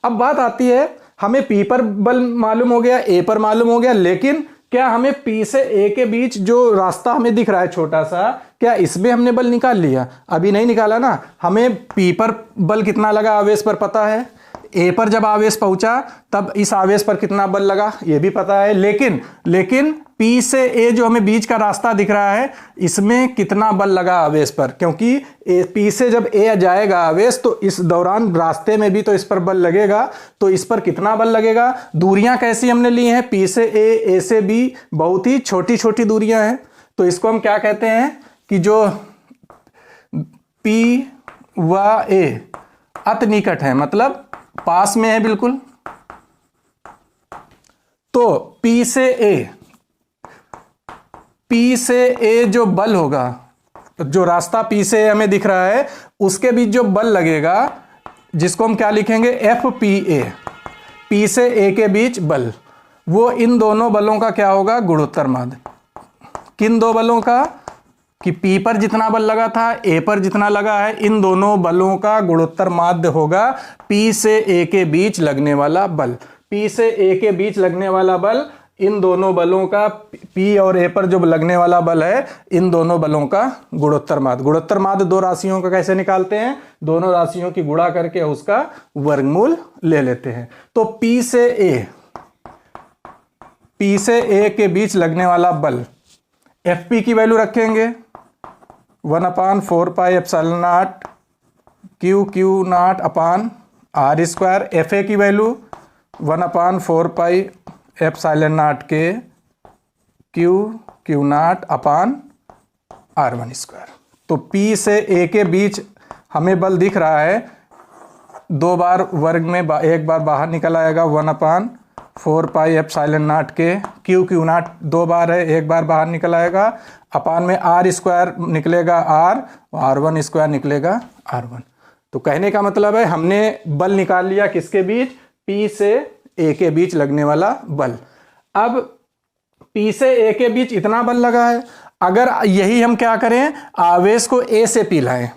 अब बात आती है, हमें P पर बल मालूम हो गया, A पर मालूम हो गया, लेकिन क्या हमें P से A के बीच जो रास्ता हमें दिख रहा है छोटा सा, क्या इसमें हमने बल निकाल लिया? अभी नहीं निकाला ना। हमें P पर बल कितना लगा आवेश पर पता है, A पर जब आवेश पहुंचा तब इस आवेश पर कितना बल लगा ये भी पता है, लेकिन P से A जो हमें बीच का रास्ता दिख रहा है इसमें कितना बल लगा आवेश पर, क्योंकि P से जब A जाएगा आवेश तो इस दौरान रास्ते में भी तो इस पर बल लगेगा। तो इस पर कितना बल लगेगा, दूरियां कैसी हमने ली हैं, P से A से B, बहुत ही छोटी छोटी दूरियां हैं। तो इसको हम क्या कहते हैं कि जो P व A अति निकट है, मतलब पास में है बिल्कुल। तो P से A जो बल होगा, जो रास्ता P से हमें दिख रहा है उसके बीच जो बल लगेगा, जिसको हम क्या लिखेंगे, FPA, P से A के बीच बल, वो इन दोनों बलों का क्या होगा, गुणोत्तर माध्य। किन दो बलों का, कि P पर जितना बल लगा था A पर जितना लगा है, इन दोनों बलों का गुणोत्तर माध्य होगा P से A के बीच लगने वाला बल। P से A के बीच लगने वाला बल, इन दोनों बलों का, P और A पर जो लगने वाला बल है, इन दोनों बलों का गुणोत्तर माध्य। गुणोत्तर माध्य दो राशियों का कैसे निकालते हैं, दोनों राशियों की गुणा करके उसका वर्गमूल ले लेते हैं। तो P से A के बीच लगने वाला बल, FP की वैल्यू रखेंगे 1/4πε0 Q naught upon r²। FA की वैल्यू 1/4πε0 के क्यू नॉट अपान r1²। तो P से A के बीच हमें बल दिख रहा है, दो बार वर्ग में एक बार बाहर निकल आएगा 1/4πε0 के क्यू नॉट दो बार है, एक बार बाहर निकल आएगा, अपान में r² निकलेगा r, r1² निकलेगा r1। तो कहने का मतलब है हमने बल निकाल लिया किसके बीच, P से A के बीच लगने वाला बल। अब P से A के बीच इतना बल लगा है, अगर यही हम क्या करें, आवेश को A से P लाएं।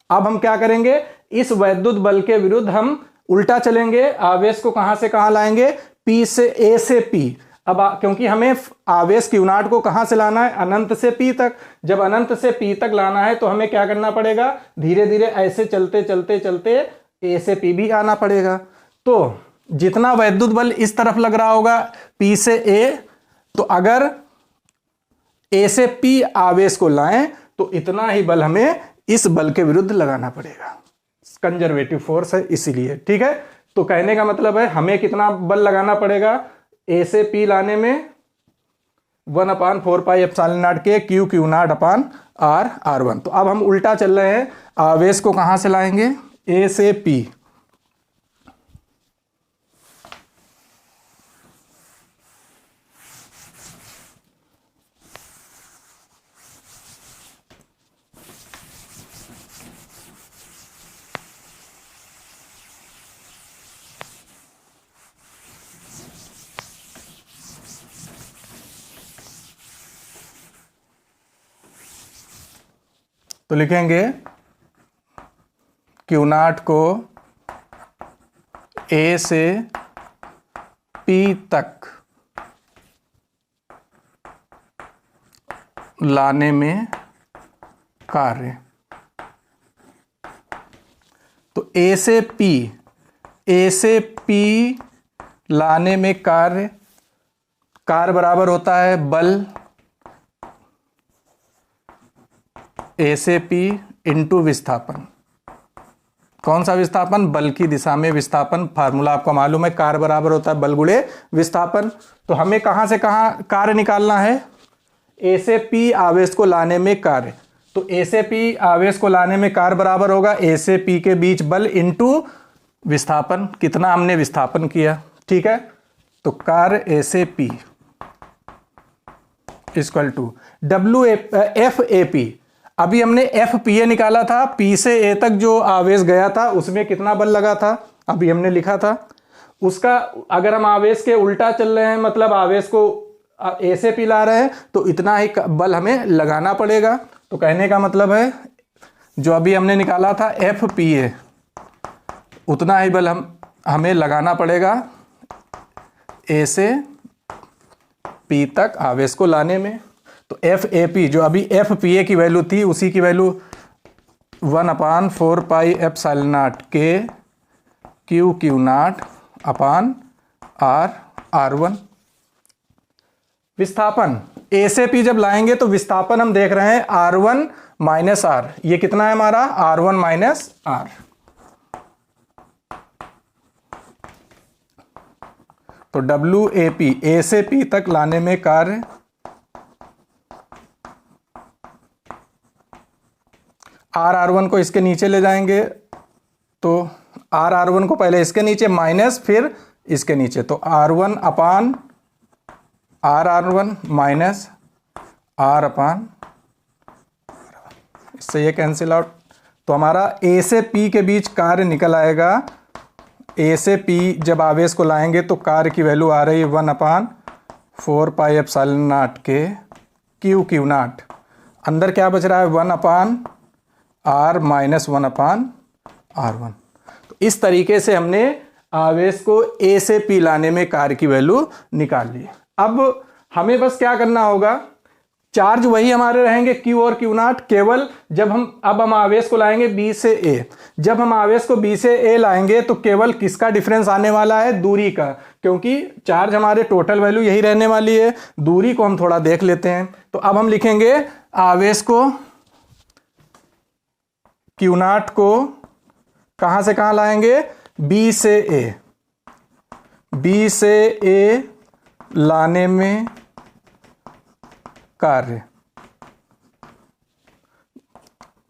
अब हम क्या करेंगे, इस वैद्युत बल के विरुद्ध हम उल्टा चलेंगे, आवेश को कहां से कहां लाएंगे, P से A से P। अब क्योंकि हमें आवेश क्यू नॉट को कहां से लाना है, अनंत से P तक। जब अनंत से P तक लाना है तो हमें क्या करना पड़ेगा, धीरे धीरे ऐसे चलते चलते चलते A से P भी आना पड़ेगा। तो जितना वैद्युत बल इस तरफ लग रहा होगा P से A, तो अगर A से P आवेश को लाएं तो इतना ही बल हमें इस बल के विरुद्ध लगाना पड़ेगा। कंजर्वेटिव फोर्स है इसीलिए, ठीक है। तो कहने का मतलब है हमें कितना बल लगाना पड़ेगा, A से P लाने में 1/4πε0 के क्यू नॉट अपान r1। तो अब हम उल्टा चल रहे हैं, आवेश को कहां से लाएंगे, A से P। तो लिखेंगे क्यू नॉट को ए से पी तक लाने में कार्य। तो ए से पी लाने में कार्य बराबर होता है बल ए से पी इंटू विस्थापन। कौन सा विस्थापन? बल की दिशा में विस्थापन। फार्मूला आपको मालूम है, कार्य बराबर होता है बल गुणे विस्थापन। तो हमें कहां से कहां कार्य निकालना है? ए से पी आवेश को लाने में कार्य। तो ए से पी आवेश को लाने में कार्य बराबर होगा ए से पी के बीच बल इंटू विस्थापन। कितना हमने विस्थापन किया, ठीक है। तो कार्य ए से P equal to W F A P. अभी हमने एफ पी ए निकाला था, पी से ए तक जो आवेश गया था उसमें कितना बल लगा था अभी हमने लिखा था। उसका अगर हम आवेश के उल्टा चल रहे हैं, मतलब आवेश को ए से पी ला रहे हैं, तो इतना ही बल हमें लगाना पड़ेगा। तो कहने का मतलब है जो अभी हमने निकाला था एफ पी ए, उतना ही बल हमें लगाना पड़ेगा ए से पी तक आवेश को लाने में। तो एफ ए पी जो अभी एफ पी ए की वैल्यू थी उसी की वैल्यू 1/4 पाई एप्सिलॉन नॉट के क्यू नॉट अपान R1। विस्थापन ए से पी जब लाएंगे तो विस्थापन हम देख रहे हैं R1 माइनस आर। ये कितना है हमारा? R1 minus R. तो डब्ल्यू ए पी ए से पी तक लाने में कार्य R1 को इसके नीचे ले जाएंगे, तो R1 को पहले इसके नीचे माइनस फिर इसके नीचे, तो R1 अपान R1 माइनस R अपान, इससे ये कैंसिल आउट। तो हमारा ए से पी के बीच कार्य निकल आएगा। ए से पी जब आवेश को लाएंगे तो कार्य की वैल्यू आ रही है 1/4 पाई एप्सिलॉन नॉट के क्यू नॉट। अंदर क्या बच रहा है? 1/R minus 1/R1। तो इस तरीके से हमने आवेश को ए से पी लाने में कार्य की वैल्यू निकाल ली। अब हमें बस क्या करना होगा, चार्ज वही हमारे रहेंगे क्यू और क्यू नॉट, केवल जब हम आवेश को लाएंगे बी से ए। जब हम आवेश को बी से ए लाएंगे तो केवल किसका डिफरेंस आने वाला है? दूरी का, क्योंकि चार्ज हमारे टोटल वैल्यू यही रहने वाली है। दूरी को हम थोड़ा देख लेते हैं। तो अब हम लिखेंगे आवेश को क्यू नॉट को कहां से कहां लाएंगे? बी से ए। बी से ए लाने में कार्य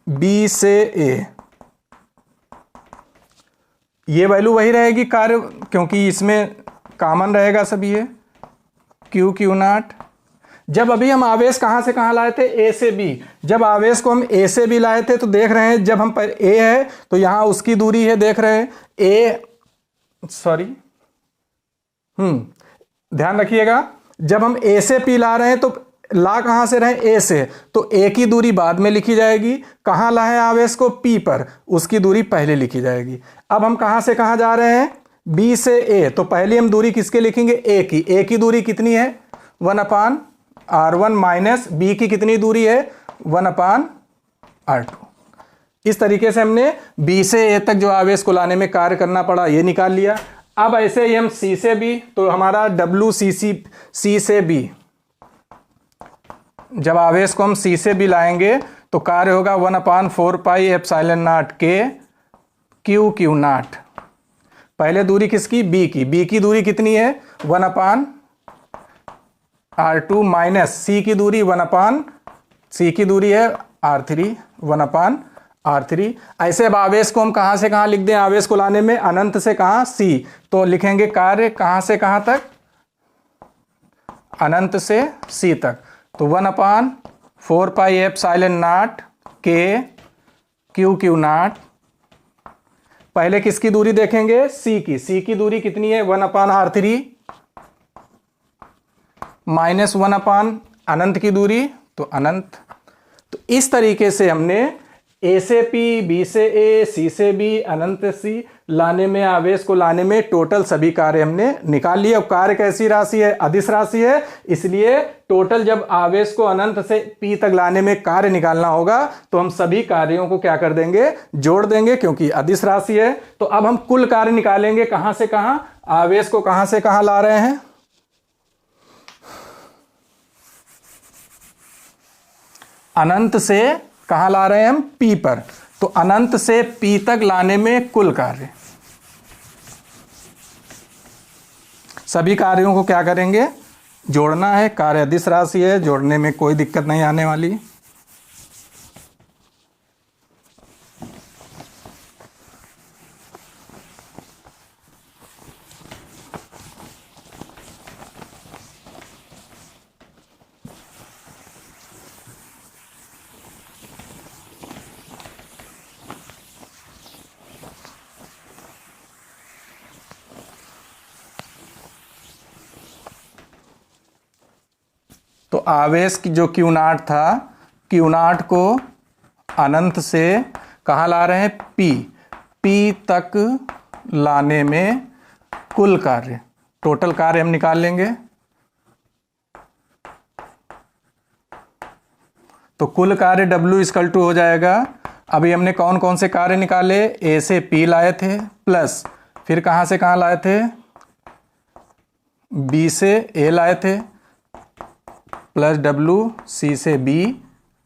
बी से ए, ये वैल्यू वही रहेगी कार्य, क्योंकि इसमें कॉमन रहेगा सभी ये क्यू नॉट। जब अभी हम आवेश कहां से कहां लाए थे? ए से बी। जब आवेश को हम ए से बी लाए थे तो देख रहे हैं जब हम पर ए है तो यहां उसकी दूरी है, देख रहे हैं ध्यान रखिएगा। जब हम ए से पी ला रहे हैं तो ला कहां से रहे? ए से, तो ए की दूरी बाद में लिखी जाएगी। कहां ला है आवेश को? पी पर, उसकी दूरी पहले लिखी जाएगी। अब हम कहां से कहां जा रहे हैं? बी से ए। तो पहले हम दूरी किसके लिखेंगे? ए की। ए की दूरी कितनी है? 1/R1 माइनस बी की कितनी दूरी है? 1/R2। इस तरीके से हमने बी से ए तक जो आवेश को लाने में कार्य करना पड़ा ये निकाल लिया। अब ऐसे ही हम सी से बी, तो हमारा सी से बी, जब आवेश को हम सी से बी लाएंगे तो कार्य होगा 1/4 पाई एप्सिलॉन नॉट के क्यू नॉट। पहले दूरी किसकी? बी की। बी की दूरी कितनी है? 1/R2 माइनस सी की दूरी सी की दूरी है R3, 1/R3। ऐसे अब आवेश को हम कहां से कहां लिख दें? आवेश को लाने में अनंत से कहां? सी। तो लिखेंगे कार्य कहां से कहां तक? अनंत से सी तक। तो 1/4 पाई एप्सिलॉन नॉट के क्यू नॉट। पहले किसकी दूरी देखेंगे? सी की। सी की दूरी कितनी है? 1/R3 माइनस 1/ अनंत की दूरी, तो अनंत। तो इस तरीके से हमने ए से पी, बी से ए, सी से बी, अनंत सी लाने में, आवेश को लाने में टोटल सभी कार्य हमने निकाल लिए। अब कार्य कैसी राशि है? अदिश राशि है, इसलिए टोटल जब आवेश को अनंत से पी तक लाने में कार्य निकालना होगा तो हम सभी कार्यों को क्या कर देंगे? जोड़ देंगे, क्योंकि अदिश राशि है। तो अब हम कुल कार्य निकालेंगे, कहां से कहां? आवेश को कहां से कहां ला रहे हैं? अनंत से कहां ला रहे हैं हम? पी पर। तो अनंत से पी तक लाने में कुल कार्य, सभी कार्यों को क्या करेंगे? जोड़ना है। कार्य अदिश राशि है, जोड़ने में कोई दिक्कत नहीं आने वाली। तो आवेश की जो क्यू नॉट था, क्यू नॉट को अनंत से कहाँ ला रहे हैं? पी। पी तक लाने में कुल कार्य, टोटल कार्य हम निकाल लेंगे। तो कुल कार्य W इक्वल टू हो जाएगा, अभी हमने कौन कौन से कार्य निकाले? ए से पी लाए थे, प्लस फिर कहाँ से कहाँ लाए थे? बी से ए लाए थे, प्लस W सी से B,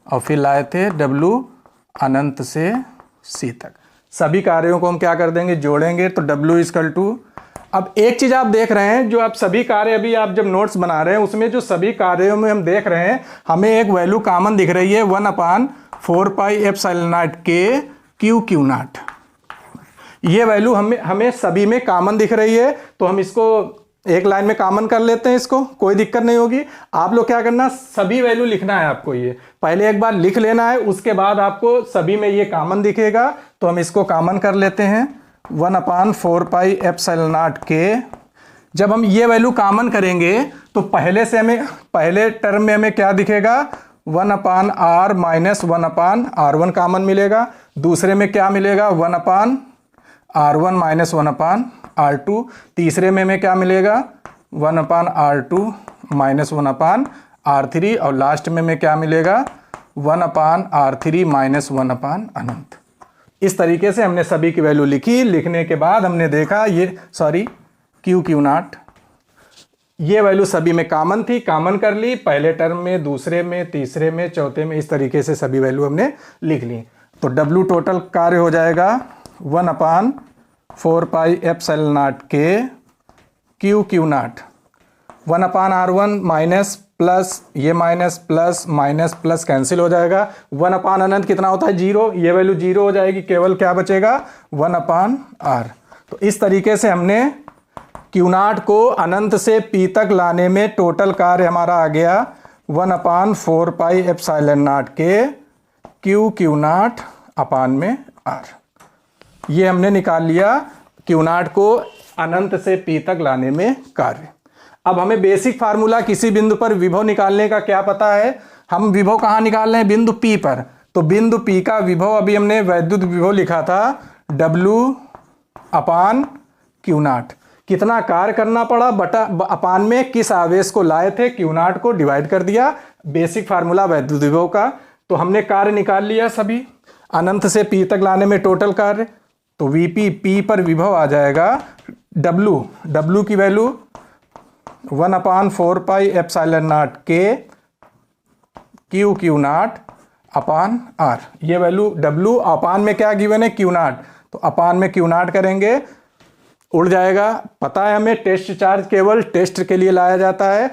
और फिर लाए थे W अनंत से C तक। सभी कार्यों को हम क्या कर देंगे? जोड़ेंगे। तो W इक्वल टू, अब एक चीज आप देख रहे हैं, जो आप सभी कार्य अभी आप जब नोट्स बना रहे हैं उसमें जो सभी कार्यों में हम देख रहे हैं, हमें एक वैल्यू कॉमन दिख रही है, 1/4πε0 के क्यू नॉट। ये वैल्यू हमें सभी में कॉमन दिख रही है, तो हम इसको एक लाइन में कॉमन कर लेते हैं, इसको कोई दिक्कत नहीं होगी। आप लोग क्या करना, सभी वैल्यू लिखना है आपको, ये पहले एक बार लिख लेना है, उसके बाद आपको सभी में ये कॉमन दिखेगा। तो हम इसको कॉमन कर लेते हैं, 1/4πε0 के। जब हम ये वैल्यू कॉमन करेंगे तो पहले से हमें, पहले टर्म में हमें क्या दिखेगा? 1/r माइनस 1/r1 कॉमन मिलेगा। दूसरे में क्या मिलेगा? 1/r1 minus 1/r2। तीसरे में हमें क्या मिलेगा? 1/r2 minus 1/r3। और लास्ट में हमें क्या मिलेगा? 1/r3 माइनस 1 अनंत। इस तरीके से हमने सभी की वैल्यू लिखी। लिखने के बाद हमने देखा ये, सॉरी, क्यू नॉट, ये वैल्यू सभी में कॉमन थी, कॉमन कर ली, पहले टर्म में, दूसरे में, तीसरे में, चौथे में, इस तरीके से सभी वैल्यू हमने लिख ली। तो W टोटल कार्य हो जाएगा 1/4πε0 के Q naught, 1/r1 minus plus, ये minus plus minus plus cancel हो जाएगा। 1/ अनंत कितना होता है? 0। ये वैल्यू 0 हो जाएगी, केवल क्या बचेगा? 1/r। तो इस तरीके से हमने क्यू नॉट को अनंत से पी तक लाने में टोटल कार्य हमारा आ गया 1/4πε0 के क्यू नॉट अपान में r। ये हमने निकाल लिया क्यू नॉट को अनंत से पी तक लाने में कार्य। अब हमें बेसिक फार्मूला किसी बिंदु पर विभव निकालने का क्या पता है? हम विभव कहाँ निकाल रहे हैं? बिंदु P पर। तो बिंदु P का विभव अभी हमने वैद्युत विभव लिखा था W अपान क्यू नॉट। कितना कार्य करना पड़ा बटा अपान में किस आवेश को लाए थे, क्यू नॉट को डिवाइड कर दिया, बेसिक फार्मूला वैद्युत विभव का। तो हमने कार्य निकाल लिया सभी, अनंत से P तक लाने में टोटल कार्य। तो VP, P पर विभव आ जाएगा W की वैल्यू 1/4πε0 के क्यू नॉट अपान R। ये वैल्यू W अपान में क्या गिवन है? Q not. तो अपान में क्यू नॉट करेंगे, उड़ जाएगा। पता है हमें टेस्ट चार्ज केवल टेस्ट के लिए लाया जाता है,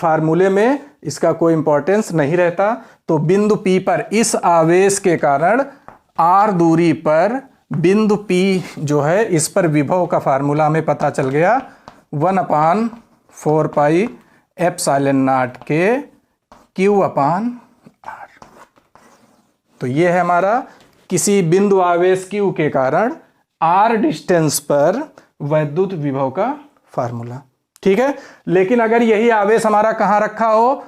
फार्मूले में इसका कोई इंपॉर्टेंस नहीं रहता। तो बिंदु P पर इस आवेश के कारण R दूरी पर बिंदु P जो है, इस पर विभव का फार्मूला हमें पता चल गया, 1/4πε0 के क्यू अपान R। तो ये है हमारा किसी बिंदु आवेश Q के कारण R डिस्टेंस पर वैद्युत विभव का फार्मूला। ठीक है। लेकिन अगर यही आवेश हमारा कहाँ रखा हो?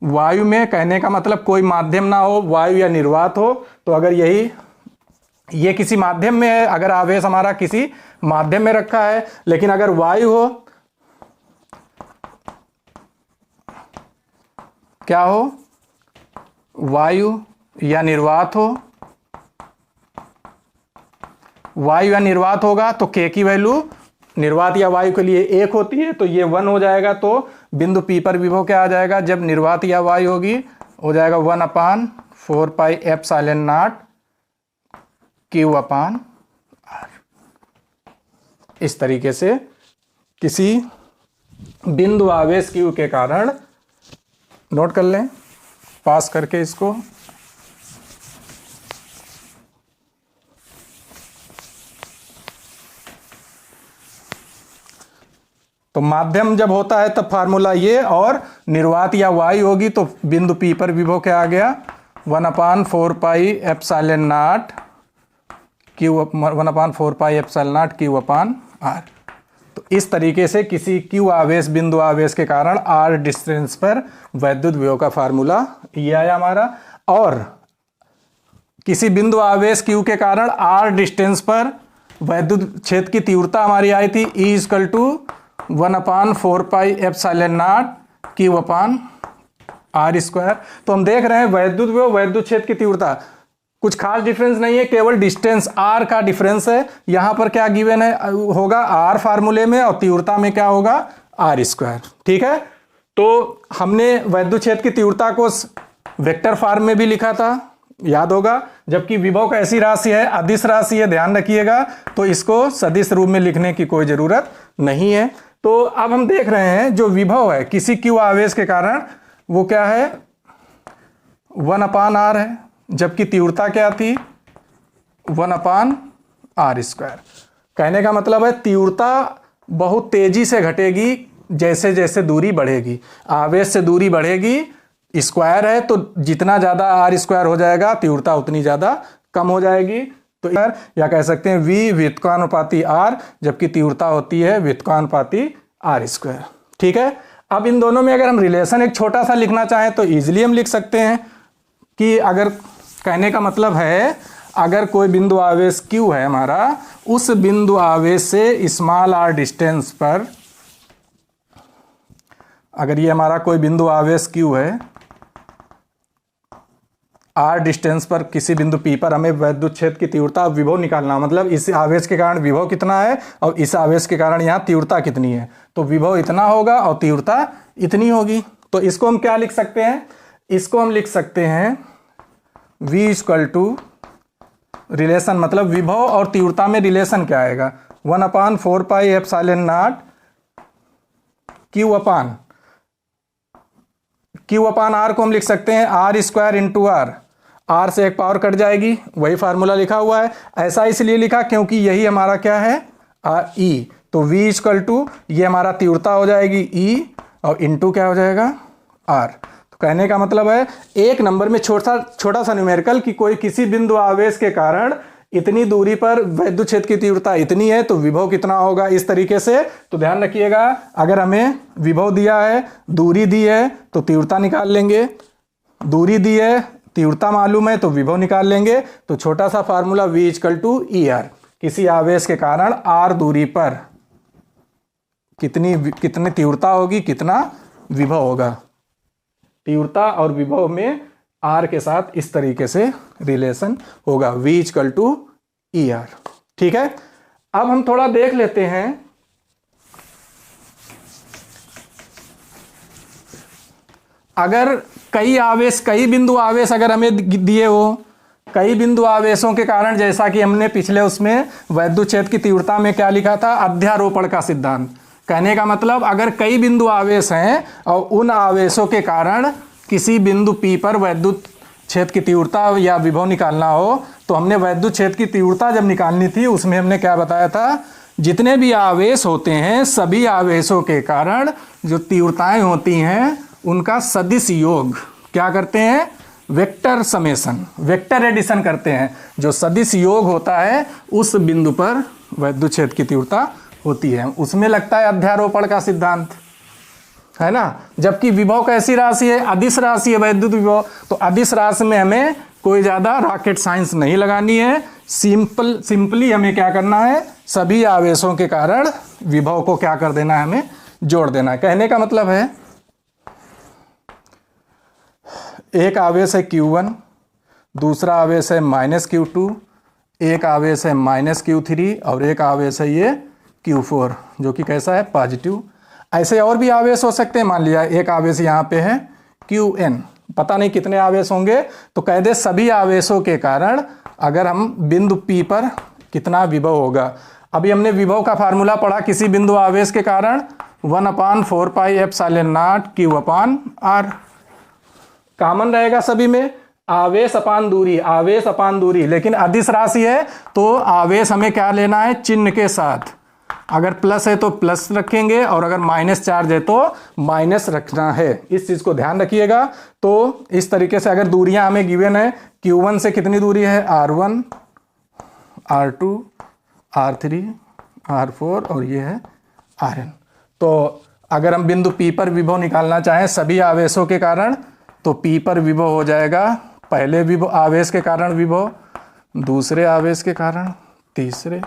वायु में, कहने का मतलब कोई माध्यम ना हो, वायु या निर्वात हो। तो अगर ये किसी माध्यम में है, अगर आवेश हमारा किसी माध्यम में रखा है, लेकिन अगर वायु हो, क्या हो, वायु या निर्वात हो, वायु या निर्वात होगा तो K की वैल्यू निर्वात या वायु के लिए 1 होती है, तो ये 1 हो जाएगा। तो बिंदु P पर विभव क्या आ जाएगा, जब निर्वात या वायु होगी, हो जाएगा 1/4 पाई एप्सिलॉन नॉट Q/R। इस तरीके से किसी बिंदु आवेश Q के कारण, नोट कर लें पास करके इसको, तो माध्यम जब होता है तब फार्मूला ये, और निर्वात या वायु होगी तो बिंदु P पर विभव क्या आ गया, 1/4 पाई एप्सिलॉन नॉट Q/R। तो इस तरीके से किसी Q आवेश, बिंदु आवेश के कारण R डिस्टेंस पर वैद्युत विभव का फार्मूला ये आया हमारा। और किसी बिंदु आवेश Q के कारण R डिस्टेंस पर वैद्युत क्षेत्र की तीव्रता हमारी आई थी E = 1/4 pi epsilon not Q/R²। तो हम देख रहे हैं वैद्युत विभव, वैद्युत क्षेत्र की तीव्रता, कुछ खास डिफरेंस नहीं है, केवल डिस्टेंस R का डिफरेंस है। यहां पर क्या गिवन है, होगा R फार्मूले में, और तीव्रता में क्या होगा, R²। ठीक है, तो हमने वैद्युत क्षेत्र की तीव्रता को वेक्टर फॉर्म में भी लिखा था, याद होगा, जबकि विभव का ऐसी राशि है, अदिश राशि है, ध्यान रखिएगा, तो इसको सदिश रूप में लिखने की कोई जरूरत नहीं है। तो अब हम देख रहे हैं जो विभव है किसी Q आवेश के कारण, वो क्या है, 1/R है, जबकि तीव्रता क्या थी, 1/R²। कहने का मतलब है तीव्रता बहुत तेजी से घटेगी जैसे जैसे दूरी बढ़ेगी, आवेश से दूरी बढ़ेगी, स्क्वायर है तो जितना ज़्यादा R² हो जाएगा तीव्रता उतनी ज़्यादा कम हो जाएगी। तो या कह सकते हैं V व्युत्क्रमानुपाती R, जबकि तीव्रता होती है व्युत्क्रमानुपाती R²। ठीक है, अब इन दोनों में अगर हम रिलेशन एक छोटा सा लिखना चाहें तो इजीली हम लिख सकते हैं कि अगर, कहने का मतलब है अगर कोई बिंदु आवेश Q है हमारा, उस बिंदु आवेश से स्मॉल r डिस्टेंस पर, अगर ये हमारा कोई बिंदु आवेश Q है, R डिस्टेंस पर किसी बिंदु P पर हमें वैद्युत क्षेत्र की तीव्रता विभव निकालना, मतलब इस आवेश के कारण विभव कितना है और इस आवेश के कारण यहाँ तीव्रता कितनी है, तो विभव इतना होगा और तीव्रता इतनी होगी। तो इसको हम क्या लिख सकते हैं, इसको हम लिख सकते हैं V = रिलेशन, मतलब विभव और तीव्रता में रिलेशन क्या आएगा, 1/4 पाई एप्सिलॉन नॉट Q/R को हम लिख सकते हैं R² × R, R से एक पावर कट जाएगी, वही फार्मूला लिखा हुआ है। ऐसा इसलिए लिखा क्योंकि यही हमारा क्या है, E। तो V = ये हमारा तीव्रता हो जाएगी E, और इंटू क्या हो जाएगा, R। तो कहने का मतलब है एक नंबर में छोटा सा न्यूमेरिकल कि कोई किसी बिंदु आवेश के कारण इतनी दूरी पर वैद्युत क्षेत्र की तीव्रता इतनी है तो विभव कितना होगा, इस तरीके से। तो ध्यान रखिएगा, अगर हमें विभव दिया है, दूरी दी है तो तीव्रता निकाल लेंगे, दूरी दी है, तीव्रता मालूम है तो विभव निकाल लेंगे। तो छोटा सा फार्मूला V = ER, किसी आवेश के कारण R दूरी पर कितनी तीव्रता होगी, कितना विभव होगा, तीव्रता और विभव में R के साथ इस तरीके से रिलेशन होगा, V = ER। ठीक है, अब हम थोड़ा देख लेते हैं, अगर कई बिंदु आवेश अगर हमें दिए हो, कई बिंदु आवेशों के कारण, जैसा कि हमने पिछले उसमें वैद्युत क्षेत्र की तीव्रता में क्या लिखा था, अध्यारोपण का सिद्धांत। कहने का मतलब अगर कई बिंदु आवेश हैं और उन आवेशों के कारण किसी बिंदु P पर वैद्युत क्षेत्र की तीव्रता या विभव निकालना हो, तो हमने वैद्युत क्षेत्र की तीव्रता जब निकालनी थी उसमें हमने क्या बताया था, जितने भी आवेश होते हैं सभी आवेशों के कारण जो तीव्रताएं होती हैं उनका सदिश योग क्या करते हैं, वेक्टर समेशन, वेक्टर एडिशन करते हैं। जो सदिश योग होता है उस बिंदु पर वैद्युत क्षेत्र की तीव्रता होती है, उसमें लगता है अध्यारोपण का सिद्धांत। है ना। जबकि विभव कैसी राशि है, अदिश राशि है वैद्युत विभव। तो अदिश राशि में हमें कोई ज़्यादा रॉकेट साइंस नहीं लगानी है, सिंपली हमें क्या करना है, सभी आवेशों के कारण विभव को क्या कर देना है, हमें जोड़ देना है। कहने का मतलब है एक आवेश है Q1, दूसरा आवेश है -Q2, एक आवेश है -Q3 और एक आवेश है ये Q4 जो कि कैसा है, पॉजिटिव। ऐसे और भी आवेश हो सकते हैं। मान लिया एक आवेश यहाँ पे है Qn, पता नहीं कितने आवेश होंगे, तो कह दे सभी आवेशों के कारण अगर हम बिंदु P पर कितना विभव होगा। अभी हमने विभव का फार्मूला पढ़ा, किसी बिंदु आवेश के कारण 1/4 pi epsilon not Q/R। Common रहेगा सभी में, आवेश अपान दूरी, आवेश अपान दूरी। लेकिन अदिश राशि है तो आवेश हमें क्या लेना है, चिन्ह के साथ। अगर प्लस है तो प्लस रखेंगे और अगर माइनस चार्ज है तो माइनस रखना है। इस चीज को ध्यान रखिएगा। तो इस तरीके से अगर दूरियां हमें गिवन है, Q1 से कितनी दूरी है, R1, R2, R3, R4 और ये है Rn। तो अगर हम बिंदु P पर विभव निकालना चाहें सभी आवेशों के कारण, तो P पर विभव हो जाएगा पहले विभव आवेश के कारण विभव, दूसरे आवेश के कारण, तीसरे,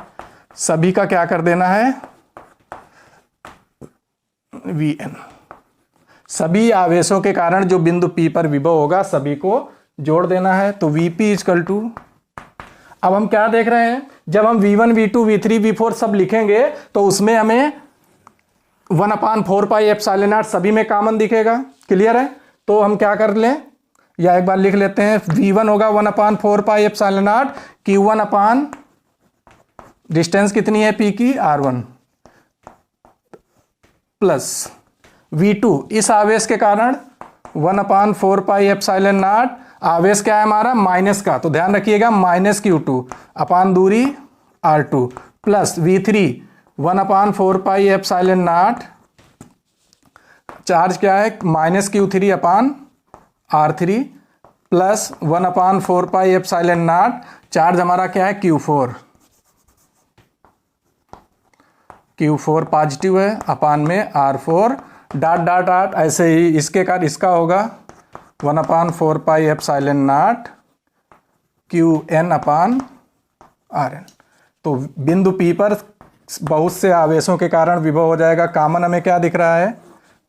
सभी का क्या कर देना है, Vn। सभी आवेशों के कारण जो बिंदु P पर विभव होगा सभी को जोड़ देना है। तो Vp इक्वल टू, अब हम क्या देख रहे हैं, जब हम V1, V2, V3, V4 सब लिखेंगे तो उसमें हमें 1/4 पाई एप्सिलॉन नॉट सभी में कॉमन दिखेगा। क्लियर है। तो हम क्या कर लें, या एक बार लिख लेते हैं, V1 होगा 1/4 pi epsilon not Q1 upon distance कितनी है P की, R1, प्लस V2 इस आवेश के कारण 1/4 पाई एप्सिलॉन नॉट, आवेश क्या है हमारा, माइनस का, तो ध्यान रखिएगा -Q2 अपान दूरी R2, plus V3 1/4 pi epsilon not, charge क्या है -Q3 upon R3, plus 1/4 pi epsilon not, charge हमारा क्या है Q4, Q4 पॉजिटिव है, अपान में R4 डॉट डॉट डॉट, ऐसे ही इसके कारण इसका होगा 1/4 pi epsilon not Qn upon Rn। तो बिंदु P पर बहुत से आवेशों के कारण विभव हो जाएगा। कॉमन हमें क्या दिख रहा है,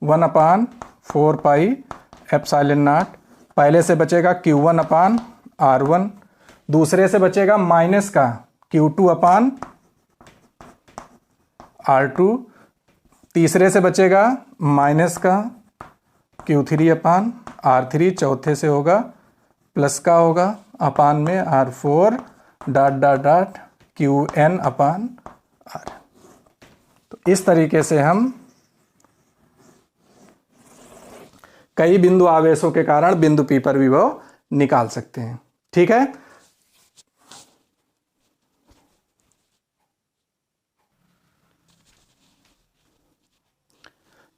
1/4 पाई एप्सिलॉन नॉट, पहले से बचेगा Q1 अपान R1, दूसरे से बचेगा माइनस का Q2 अपान R2, तीसरे से बचेगा माइनस का Q3 अपान R3, चौथे से होगा प्लस का होगा अपान में R4 dot dot dot Qn अपान R। तो इस तरीके से हम कई बिंदु आवेशों के कारण बिंदु P पर विभव निकाल सकते हैं। ठीक है।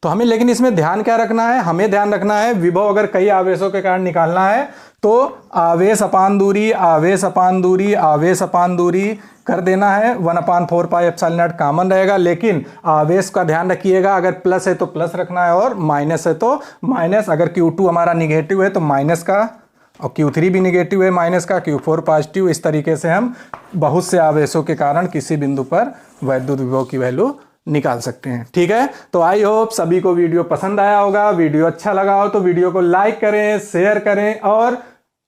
तो हमें लेकिन इसमें ध्यान क्या रखना है, हमें ध्यान रखना है विभव अगर कई आवेशों के कारण निकालना है तो आवेश अपान दूरी, आवेश अपान दूरी, आवेश अपान दूरी कर देना है। 1/4 पाई एप्सिलॉन नॉट कॉमन रहेगा, लेकिन आवेश का ध्यान रखिएगा, अगर प्लस है तो प्लस रखना है और माइनस है तो माइनस। अगर Q2 हमारा निगेटिव है तो माइनस का, और Q3 भी निगेटिव है माइनस का, Q4 पॉजिटिव। इस तरीके से हम बहुत से आवेशों के कारण किसी बिंदु पर वैद्युत विभव की वैल्यू निकाल सकते हैं। ठीक है। तो आई होप सभी को वीडियो पसंद आया होगा। वीडियो अच्छा लगा हो तो वीडियो को लाइक करें, शेयर करें और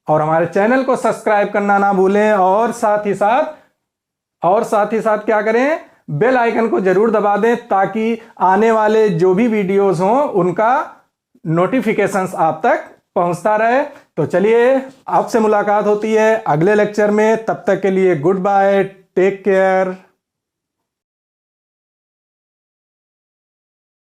हमारे चैनल को सब्सक्राइब करना ना भूलें, और साथ ही साथ क्या करें, बेल आइकन को जरूर दबा दें ताकि आने वाले जो भी वीडियोस हों उनका नोटिफिकेशंस आप तक पहुंचता रहे। तो चलिए आपसे मुलाकात होती है अगले लेक्चर में, तब तक के लिए गुड बाय, टेक केयर।